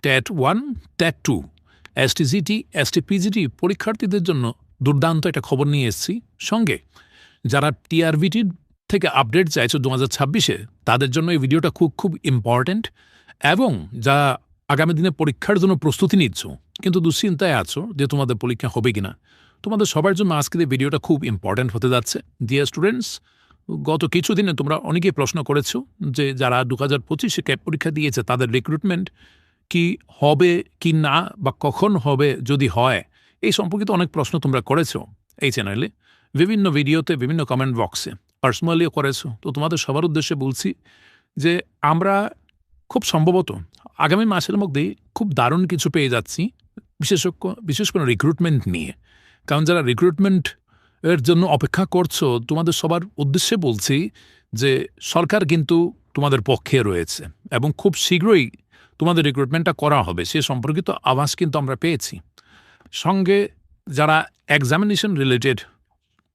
ট্যাট 1, ট্যাট 2, STGT, STPGT পরীক্ষার্থীদের জন্য দুর্দান্ত একটা খবর নিয়ে এসেছি। সঙ্গে যারা টিআরবিটি থেকে আপডেট চাইছো 2026-এ, তাদের জন্য এই ভিডিওটা খুব খুব ইম্পর্ট্যান্ট। এবং যা আগামী দিনে পরীক্ষার জন্য প্রস্তুতি নিচ্ছ কিন্তু দুশ্চিন্তায় আছো যে তোমাদের পরীক্ষা হবে কিনা, তোমাদের সবার জন্য আজকের এই ভিডিওটা খুব ইম্পর্ট্যান্ট হতে যাচ্ছে। ডিয়ার স্টুডেন্টস, গত কিছুদিনে তোমরা অনেকেই প্রশ্ন করেছো যে যারা 2025-এ ক্যাপ পরীক্ষা দিয়েছে তাদের রিক্রুটমেন্ট কি হবে কি না, বা কখন হবে যদি হয়, এই সম্পর্কিত অনেক প্রশ্ন তোমরা করেছো এই চ্যানেলে, বিভিন্ন ভিডিওতে, বিভিন্ন কমেন্ট বক্সে, পার্সোনালিও করেছো। তো তোমাদের সবার উদ্দেশ্যে বলছি যে আমরা খুব সম্ভবত আগামী মাসের মধ্যেই খুব দারুণ কিছু পেয়ে যাচ্ছি, বিশেষ করে রিক্রুটমেন্ট নিয়ে। কারণ যারা রিক্রুটমেন্ট এর জন্য অপেক্ষা করছো, তোমাদের সবার উদ্দেশ্যে বলছি যে সরকার কিন্তু তোমাদের পক্ষে রয়েছে এবং খুব শীঘ্রই তোমাদের রিক্রুটমেন্টটা করা হবে, সে সম্পর্কিত আভাস কিন্তু আমরা পেয়েছি। সঙ্গে যারা এক্সামিনেশন রিলেটেড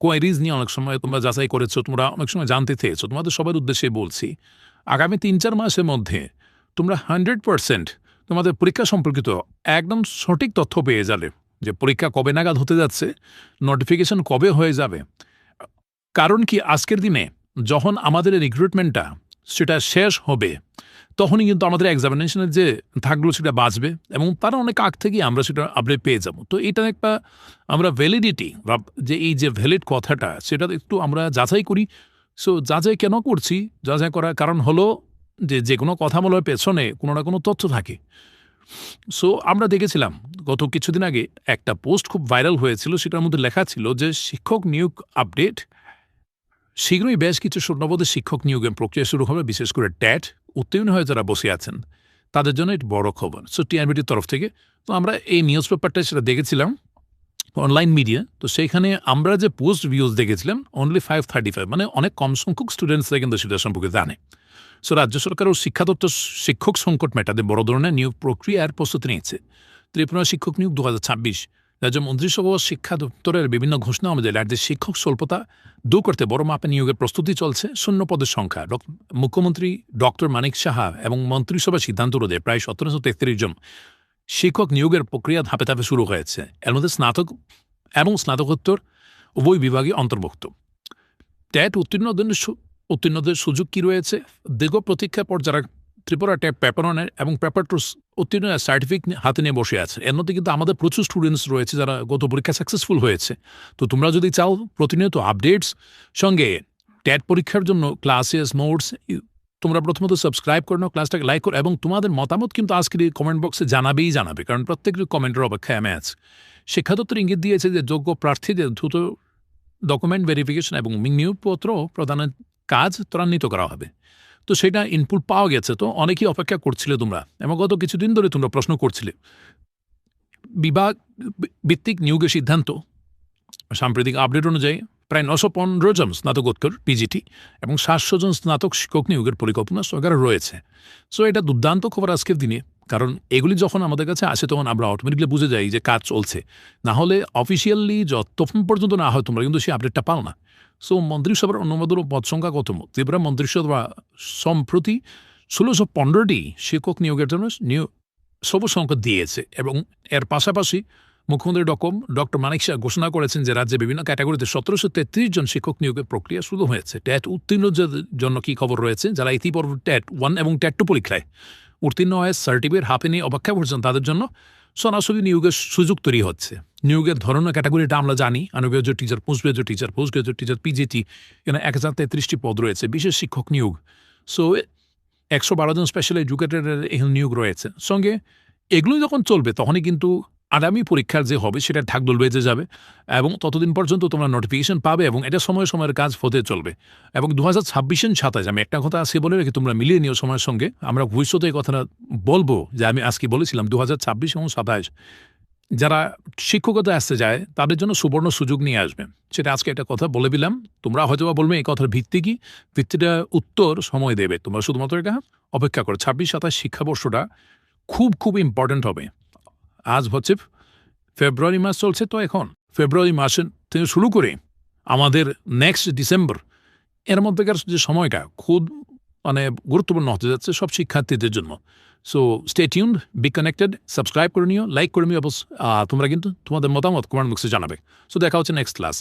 কোয়ারিজ নিয়ে অনেক সময় তোমরা যাচাই করেছো, তোমরা অনেক সময় জানতে চেয়েছো, তোমাদের সবার উদ্দেশ্যে বলছি আগামী 3-4 মাসের মধ্যে তোমরা 100% তোমাদের পরীক্ষা সম্পর্কিত একদম সঠিক তথ্য পেয়ে যাবে যে পরীক্ষা কবে নাগাদ হতে যাচ্ছে, নোটিফিকেশন কবে হয়ে যাবে। কারণ কি, আজকের দিনে যখন আমাদের রিক্রুটমেন্টটা সেটা শেষ হবে, তখনই কিন্তু আমাদের এক্সামিনেশনের যে থাকলো সেটা বাঁচবে এবং তারা অনেক আগ থেকেই আমরা সেটা আপডেট পেয়ে যাব। তো এটা একটা আমরা ভ্যালিডিটি বা যে এই যে ভ্যালিড কথাটা, সেটা একটু আমরা যাচাই করি। সো যাচাই কেন করছি? যাচাই করার কারণ হলো যে কোনো কথা বলার পেছনে কোনো না কোনো তথ্য থাকে। সো আমরা দেখেছিলাম গত কিছুদিন আগে একটা পোস্ট খুব ভাইরাল হয়েছিল, সেটার মধ্যে লেখা ছিল যে শিক্ষক নিয়োগ আপডেট, শীঘ্রই বেশ কিছু শূন্যপদে শিক্ষক নিয়োগের প্রক্রিয়া শুরু হবে, বিশেষ করে ট্যাট উত্তীর্ণ হয়ে যারা বসে আছেন তাদের জন্য এটা বড় খবর। সো টিআরবিটির তরফ থেকে তো আমরা এই নিউজ পেপারটা সেটা দেখেছিলাম অনলাইন মিডিয়া। তো সেইখানে আমরা যে পোস্ট ভিউজ দেখেছিলাম অনলি 535, মানে অনেক কম সংখ্যক স্টুডেন্টসরা কিন্তু সেটা সম্পর্কে জানে। সো রাজ্য সরকারও শিক্ষক সংকট মেটাতে বড় ধরনের নিয়োগ প্রক্রিয়ার প্রস্তুতি নিয়েছে। ত্রিপুরা শিক্ষক নিয়োগ 2026, রাজ্য মন্ত্রিসভা ও শিক্ষা দপ্তরের বিভিন্ন ঘোষণা অনুযায়ী রাজ্যের শিক্ষক স্বল্পতা দূর করতে বড় মাপে নিয়োগের প্রস্তুতি চলছে। শূন্য পদের সংখ্যা মুখ্যমন্ত্রী ডক্টর মানিক সাহা এবং মন্ত্রিসভার সিদ্ধান্ত অনুযায়ী প্রায় 1733 জন শিক্ষক নিয়োগের প্রক্রিয়া ধাপে ধাপে শুরু হয়েছে। এর মধ্যে স্নাতক এবং স্নাতকোত্তর উভয় বিভাগে অন্তর্ভুক্ত। ট্যাট উত্তীর্ণদের সুযোগ কি রয়েছে? দীর্ঘ প্রতীক্ষার পর যারা ত্রিপুরা ট্যাট পেপার 1 এবং পেপার 2 উত্তীর্ণ সার্টিফিকেট হাতে নিয়ে বসে আছে, এর মধ্যে কিন্তু আমাদের প্রচুর স্টুডেন্টস রয়েছে যারা গত পরীক্ষা সাকসেসফুল হয়েছে। তো তোমরা যদি চাও প্রতিনিয়ত আপডেটস সঙ্গে ট্যাট পরীক্ষার জন্য ক্লাসেস, নোটস, তোমরা প্রথমত সাবস্ক্রাইব করে নাও, ক্লাসটাকে লাইক করো এবং তোমাদের মতামত কিন্তু আজকের এই কমেন্ট বক্সে জানাবে, কারণ প্রত্যেকটি কমেন্টের অপেক্ষায় আমি আছি। শিক্ষা দপ্তর ইঙ্গিত দিয়েছে যে যোগ্য প্রার্থীদের দ্রুত ডকুমেন্ট ভেরিফিকেশন এবং নিয়োগপত্র প্রদানের কাজ ত্বরান্বিত করা হবে। তো সেটা ইনপুট পাওয়া গেছে। তো অনেকেই অপেক্ষা করছিলে তোমরা, এবং গত কিছুদিন ধরে তোমরা প্রশ্ন করছিলে। বিভাগ ভিত্তিক নিয়োগের সিদ্ধান্ত সাম্প্রতিক আপডেট অনুযায়ী প্রায় 915 জন স্নাতকোত্তর পিজিটি এবং 700 জন স্নাতক শিক্ষক নিয়োগের পরিকল্পনা সরকারের রয়েছে। সো এটা দুর্দান্ত খবর আজকের দিনে, কারণ এগুলি যখন আমাদের কাছে আসে তখন আমরা অটোমেটিকলি বুঝে যাই যে কাজ চলছে। না হলে অফিসিয়ালি যতক্ষণ পর্যন্ত না হয় তোমরা কিন্তু সেই আপডেটটা পাও না। সো মন্ত্রিসভার অনুমোদন পদ সংখ্যা কত? ত্রিপুরা মন্ত্রিসভা সম্প্রতি 1615টি শিক্ষক নিয়োগের জন্য সবুজ সংকেত দিয়েছে এবং এর পাশাপাশি মুখ্যমন্ত্রী ডক্টর মানিক শাহ ঘোষণা করেছেন যে রাজ্যে বিভিন্ন ক্যাটাগরিতে 1733 জন শিক্ষক নিয়োগের প্রক্রিয়া শুরু হয়েছে। ট্যাট উত্তীর্ণদের জন্য কি খবর রয়েছে? যারা ইতিপূর্বে ট্যাট 1 এবং ট্যাট 2 পরীক্ষায় উত্তীর্ণ হয়ে সার্টিফিকেট হাতে নিয়ে অপেক্ষা করছেন, তাদের জন্য সরাসরি নিয়োগের সুযোগ তৈরি হচ্ছে। নিয়োগের ধরনের ক্যাটাগরিটা আমরা জানি, undergraduate teacher, post graduate teacher, post graduate teacher, PGT, এখানে 1033টি পদ রয়েছে। বিশেষ শিক্ষক নিয়োগ, সো 112 জন স্পেশাল এডুকেটরের এখানে নিয়োগ রয়েছে। সঙ্গে এগুলো যখন চলবে তখনই কিন্তু আগামী পরীক্ষার যে হবে সেটা ঢাকঢোল বেজে যাবে এবং ততদিন পর্যন্ত তোমরা নোটিফিকেশন পাবে এবং এটা সময়ের কাজ হতে চলবে। এবং 2026-27 আমি একটা কথা আজকে বলে রেখে তোমরা মিলিয়ে নিও সময়ের সঙ্গে। আমরা ভবিষ্যতে এই কথাটা বলবো যে আমি আজকে বলেছিলাম 2026 এবং 27 যারা শিক্ষকতা আসতে যায় তাদের জন্য সুবর্ণ সুযোগ নিয়ে আসবে। সেটা আজকে একটা কথা বলে দিলাম। তোমরা হয়তো বলবে এই কথার ভিত্তি কি? ভিত্তিটা উত্তর সময় দেবে। তোমরা শুধুমাত্র এটা অপেক্ষা করো। 26-27 শিক্ষাবর্ষটা খুব ইম্পর্ট্যান্ট হবে। আজ হচ্ছে ফেব্রুয়ারি মাস চলছে, তো এখন ফেব্রুয়ারি মাসের থেকে শুরু করে আমাদের নেক্সট ডিসেম্বর, এর মধ্যেকার যে সময়টা খুব গুরুত্বপূর্ণ হতে যাচ্ছে সব শিক্ষার্থীদের জন্য। So stay tuned, B connected, subscribe করে নিও, লাইক করে নিও, তোমরা কিন্তু তোমাদের মতামত কমেন্ট বক্সে জানাবে। সো দেখা হচ্ছে নেক্সট ক্লাস।